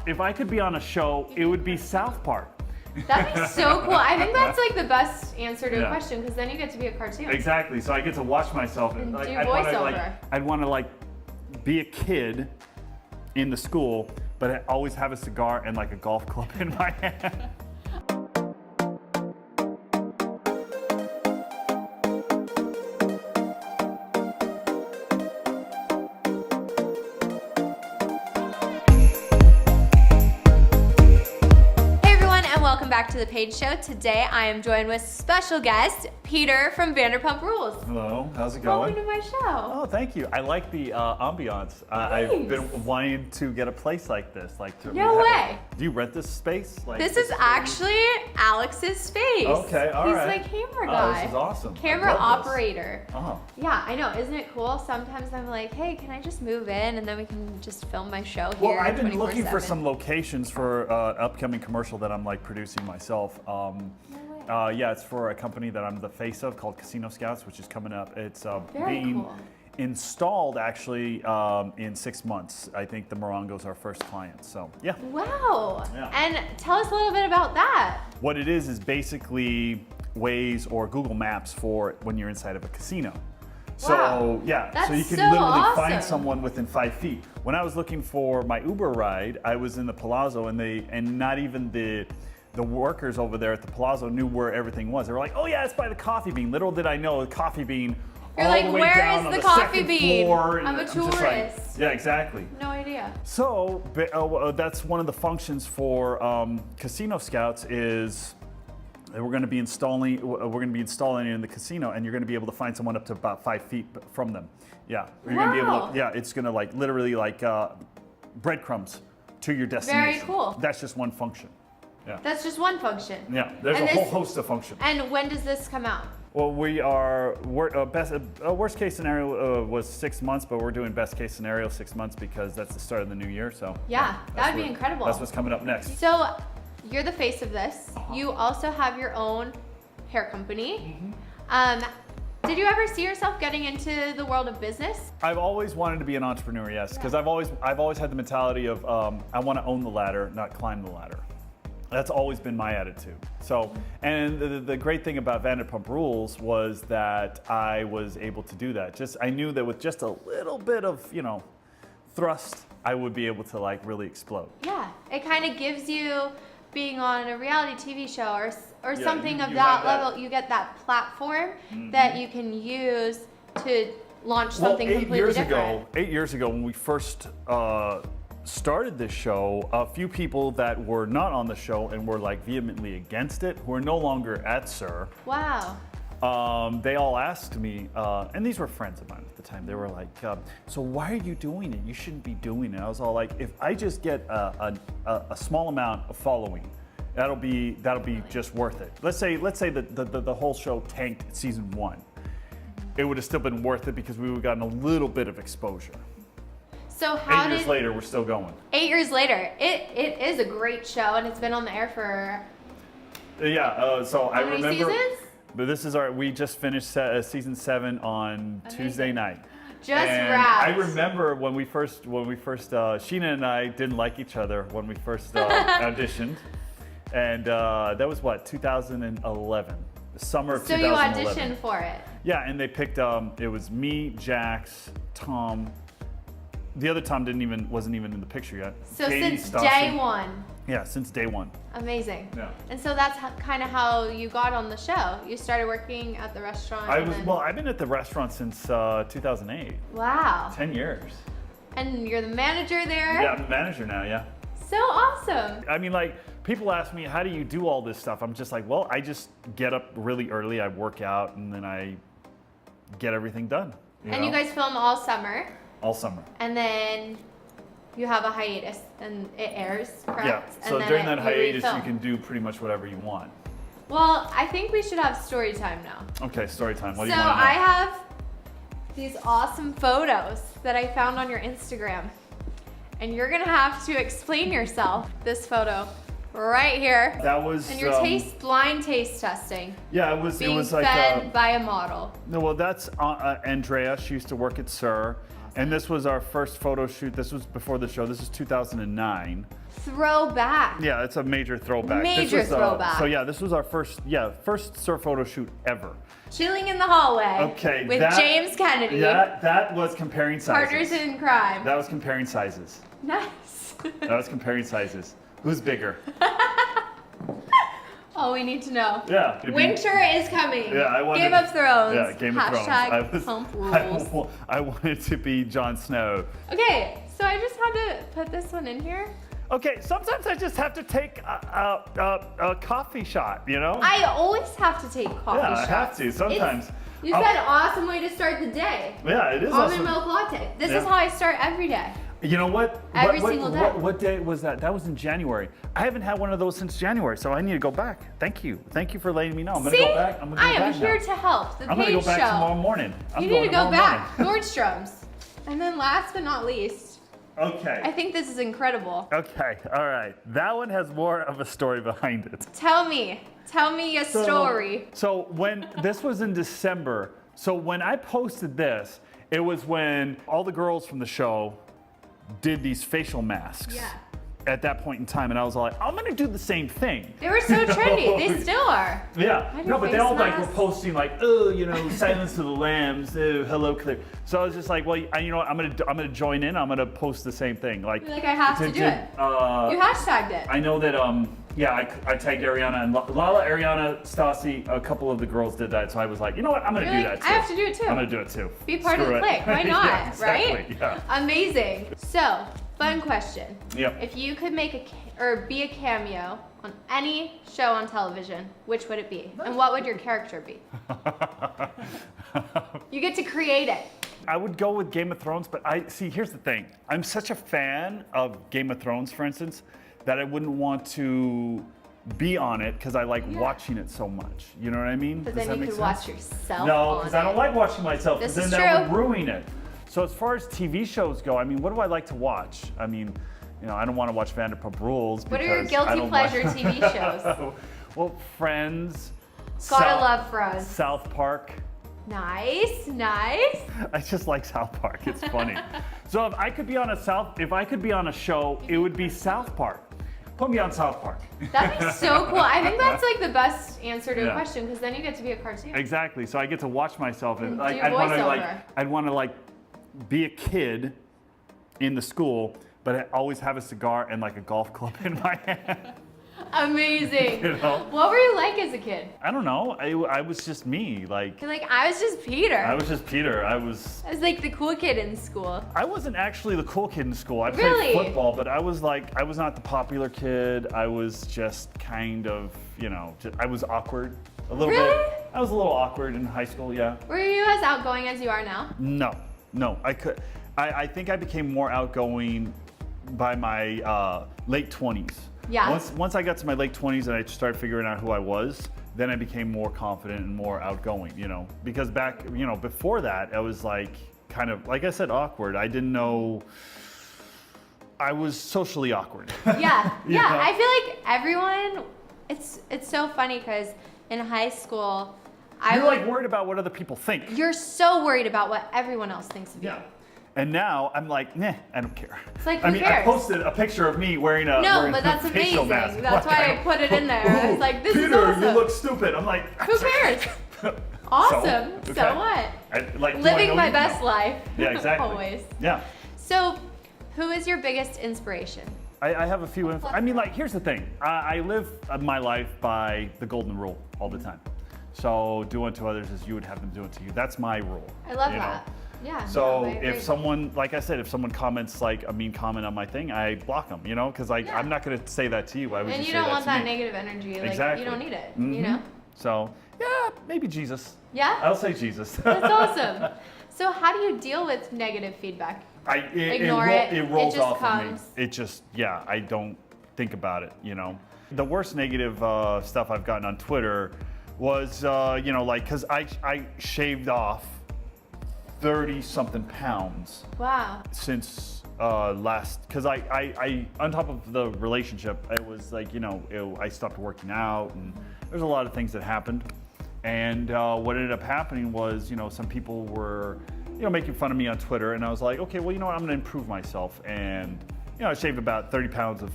if I could be on a show, it would be South Park. That'd be so cool. I think that's like the best answer to a question, because then you get to be a cartoon. Exactly. So I get to watch myself and like, do voiceover. I'd want to like be a kid in the school, but I always have a cigar and like a golf club in my hand. Welcome back to the Paige Show. Today I am joined with special guest Peter from Vanderpump Rules. Hello, how's it going? Welcome to my show. Oh, thank you. I like the ambiance. I've been wanting to get a place like this. No way. Do you rent this space? This is actually Alex's space. Okay, all right. He's my camera guy. This is awesome. Camera operator. Oh. Yeah, I know. Isn't it cool? Sometimes I'm like, hey, can I just move in and then we can just film my show here? Well, I've been looking 24/7. for some locations for an upcoming commercial that I'm like producing myself. Yeah, it's for a company that I'm the face of called Casino Scouts, which is coming up. It's being installed actually in 6 months. I think the Morongo's our first client, so yeah. Wow. Yeah. And tell us a little bit about that. What it is basically Waze or Google Maps for when you're inside of a casino. So wow. yeah, That's so you can so literally awesome. find someone within 5 feet. When I was looking for my Uber ride, I was in the Palazzo and not even the workers over there at the Palazzo knew where everything was. They were like, oh yeah, it's by the Coffee Bean. Little did I know the Coffee Bean You're all like, the way where down is on the the Coffee second Bean? floor. I'm a just like, tourist. yeah, exactly. No idea. So that's one of the functions for Casino Scouts is we're going to be installing it in the casino, and you're going to be able to find someone up to about 5 feet from them. Yeah, you're going to be able to. Yeah, it's going to like literally like breadcrumbs to your destination. Very cool. That's just one function. Yeah. That's just one function. Yeah, there's a whole host of functions. And when does this come out? Well, worst case scenario was 6 months, but we're doing best case scenario 6 months because that's the start of the new year. So yeah, that would be incredible. That's what's coming up next. So you're the face of this. You also have your own hair company. Did you ever see yourself getting into the world of business? I've always wanted to be an entrepreneur, yes, because I've always had the mentality of I want to own the ladder, not climb the ladder. That's always been my attitude. So, and the great thing about Vanderpump Rules was that I was able to do that. I knew that with just a little bit of, thrust, I would be able to like really explode. Yeah, it kind of gives you being on a reality TV show or something of you that level. You get that platform that you can use to launch something completely different. 8 years ago, when we first started this show, a few people that were not on the show and were like vehemently against it, who are no longer at SUR. Wow. They all asked me, and these were friends of mine at the time. They were like, "So why are you doing it? You shouldn't be doing it." I was all like, "If I just get a small amount of following, that'll be just worth it." Let's say the whole show tanked season 1. It would have still been worth it because we would have gotten a little bit of exposure. So how 8 years later, we're still going. 8 years later, it is a great show, and it's been on the air for. Yeah. So how many seasons? But this is we just finished season 7 on Tuesday night. Just wrapped. I remember when we first Sheena and I didn't like each other when we first auditioned, and that was 2011, the summer of 2011. So you auditioned for it. Yeah, and they picked it was me, Jax, Tom. The other Tom wasn't even in the picture yet. So Katie, since Stassi. day one. Yeah, since day one. Amazing. Yeah. And so that's kind of how you got on the show. You started working at the restaurant. I've been at the restaurant since 2008. Wow. 10 years. And you're the manager there? Yeah, I'm the manager now, yeah. So awesome. I mean, like, people ask me, how do you do all this stuff? I'm just like, well, I just get up really early, I work out, and then I get everything done. You guys film all summer. All summer. And then you have a hiatus and it airs, correct? Yeah, so during that hiatus you can do pretty much whatever you want. Well, I think we should have story time now. Okay, story time. What do you So want to know? I have these awesome photos that I found on your Instagram. And you're gonna have to explain yourself. This photo right here. That was and your blind taste testing. Yeah, it was being like fed by a model. No, well, that's Andrea. She used to work at SUR. And this was our first photo shoot. This was before the show. This is 2009. Throwback. Yeah, it's a major throwback. Major throwback. So yeah, this was our first surf photo shoot ever. Chilling in the hallway. Okay. With James Kennedy. That was comparing sizes. Partners in crime. That was comparing sizes. Nice. That was comparing sizes. Who's bigger? All we need to know. Yeah. Winter is coming. Yeah, I wanted. Game of Thrones. Yeah, Game of Thrones. Hashtag pump rules. I wanted to be Jon Snow. Okay, so I just had to put this one in here. Okay, sometimes I just have to take a coffee shot, you know? I always have to take coffee shots. Yeah, I have to, sometimes. You said awesome way to start the day. Yeah, it is Almond awesome. milk latte. This is how I start every day. You know what? Every single day. What day was that? That was in January. I haven't had one of those since January, so I need to go back. Thank you. Thank you for letting me know. I'm going to go back. I am here to help. The I'm going to go Paige back show. tomorrow morning. You need to go back. Nordstrom's. And then last but not least, okay. I think this is incredible. Okay, all right. That one has more of a story behind it. Tell me a story. So when this was in December, so when I posted this, it was when all the girls from the show did these facial masks. Yeah. At that point in time, and I was like, I'm gonna do the same thing. They were so trendy. They still are. Yeah. I do No, but they face all like were masks. posting like, oh, you know, Silence of the Lambs, oh, hello, Claire. So I was just like, well, you know what? I'm gonna join in. I'm gonna post the same thing. Like, You're like, I have to do it. You hashtagged it. I know that. Yeah, I tagged Ariana and Lala, Ariana, Stassi. A couple of the girls did that, so I was like, you know what? I'm gonna do that too. I have to do it too. I'm gonna do it too. Be part of Screw the it. clique. Why not? Yeah, exactly, right? Yeah. Amazing. So, fun question. Yep. If you could make be a cameo on any show on television, which would it be? And what would your character be? You get to create it. I would go with Game of Thrones, but here's the thing. I'm such a fan of Game of Thrones, for instance, that I wouldn't want to be on it because I like watching it so much. You know what I mean? But Does then that you make could sense? watch yourself. No, because I don't like watching myself. This Because is then that true. would ruin it. So as far as TV shows go, I mean, what do I like to watch? I mean, you know, I don't want to watch Vanderpump Rules. What are your because I guilty don't pleasure watch- TV shows? Well, Friends. Gotta love Friends. South Park. Nice. I just like South Park. It's funny. So if I could be on a show, it would be South Park. Put me on South Park. That'd be so cool. I think that's like the best answer to a Yeah. question because then you get to be a cartoon. Exactly. So I get to watch myself and And like do I'd want to be a kid in the school, but I always have a cigar and like a golf club in my hand. Amazing. You know? What were you like as a kid? I don't know. I was just me. Like You're like, I was just Peter. I was just Peter. I was like the cool kid in school. I wasn't actually the cool kid in school. I played Really? football, but I was not the popular kid. I was just kind of, you know, I was awkward a little Really? bit. I was a little awkward in high school, yeah. Were you as outgoing as you are now? No, I think I became more outgoing by my late 20s. Yeah. Once I got to my late 20s and I started figuring out who I was, then I became more confident and more outgoing, you know. Because back, you know, before that, I was like kind of, like I said, awkward. I didn't know, I was socially awkward. Yeah. You Yeah. know? I feel like everyone, it's so funny because in high school, You're like worried about what other people think. You're so worried about what everyone else thinks of you. Yeah. And now I'm like, nah, I don't care. It's like, I who mean, cares? I posted a picture of me wearing a No, wearing but that's a facial amazing. mask. That's why I put it in there. I was like, this is Peter, awesome. you look stupid. I'm like, Who cares? Awesome. So, okay. what? Like, do I Living know my you? best No. life. Yeah, exactly. Always. Yeah. So, who is your biggest inspiration? I have a few. I mean, like, here's the thing. I live my life by the golden rule all the time. So, do unto others as you would have them do unto you. That's my rule. I love you know? that. Yeah. So no, I agree. if someone, like I said, if someone comments like a mean comment on my thing, I block them, you know, because Yeah. I'm not going to say that to you. I would And just you say don't that want to that me. negative energy. Like, Exactly. you don't need it. Mhm. You know? So yeah, maybe Jesus. Yeah? I'll say Jesus. That's awesome. So, how do you deal with negative feedback? Ignore it. It rolls It just off comes. of me. It just, yeah, I don't think about it, you know. The worst negative stuff I've gotten on Twitter was, you know, like, because I shaved off 30 something pounds Wow. since last, because I on top of the relationship, it was like, you know, I stopped working out and there's a lot of things that happened. And what ended up happening was, you know, some people were making fun of me on Twitter, and I was like, okay, well, you know what, I'm gonna improve myself, and I shaved about 30 pounds of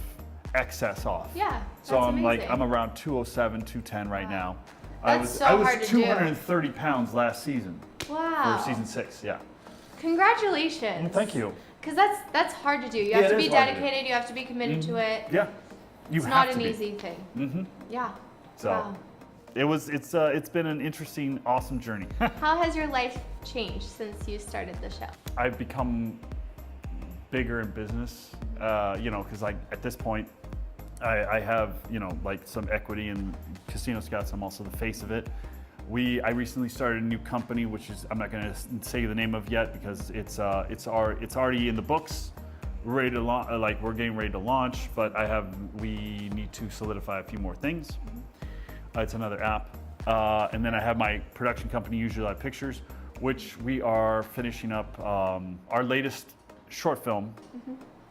excess off. Yeah, so that's I'm amazing. I'm around 207, 210 right now. That's I was hard to do. 230 pounds last season. Wow. For season 6, yeah. Congratulations. Well, thank you. Because that's hard to do. You Yeah, have to it be is hard to do. dedicated. You have to be committed to it. Yeah. It's not an easy thing. Mm-hmm. Yeah. So Wow. it's been an interesting, awesome journey. How has your life changed since you started the show? I've become bigger in business, because like at this point, I have like some equity in Casino Scouts. I'm also the face of it. I recently started a new company, which is I'm not going to say the name of yet because it's already in the books, ready to launch. Like we're getting ready to launch, but we need to solidify a few more things. It's another app, and then I have my production company, Usually Live Pictures, which we are finishing up our latest short film,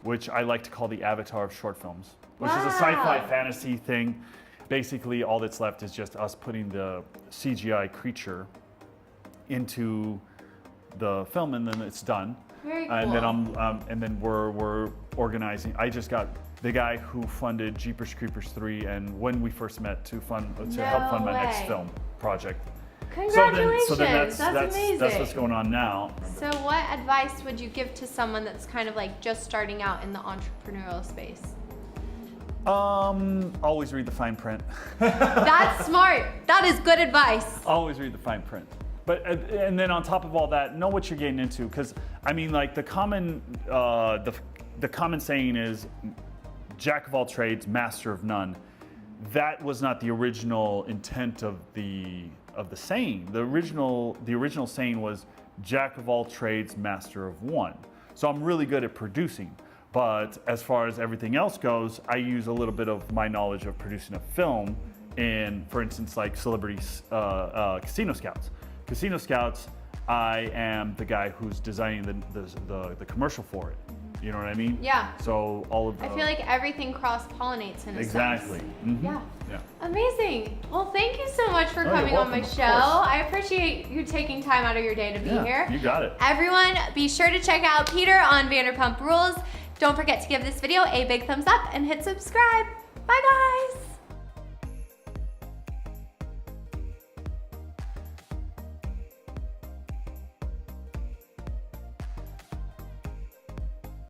which I like to call the Avatar of short films, which is a sci-fi fantasy thing. Basically, all that's left is just us putting the CGI creature into the film, and then it's done. Very cool. And then we're organizing. I just got the guy who funded Jeepers Creepers 3, and when we first met to help fund my next film project. Congratulations! So then that's amazing. That's what's going on now. So what advice would you give to someone that's kind of like just starting out in the entrepreneurial space? Always read the fine print. That's smart. That is good advice. Always read the fine print. But and then on top of all that, know what you're getting into, because I mean, like the common saying is, "Jack of all trades, master of none." That was not the original intent of the saying. The original saying was, "Jack of all trades, master of one." So I'm really good at producing. But as far as everything else goes, I use a little bit of my knowledge of producing a film in, for instance, like Celebrities, Casino Scouts. Casino Scouts, I am the guy who's designing the commercial for it. You know what I mean? Yeah. So all of the... I feel like everything cross-pollinates in a Exactly. sense. Mm-hmm. Yeah. Yeah. Amazing. Well, thank you so much for Oh, coming you're on my welcome, of show. course. I appreciate you taking time out of your day to be here. You got it. Everyone, be sure to check out Peter on Vanderpump Rules. Don't forget to give this video a big thumbs up and hit subscribe. Bye, guys.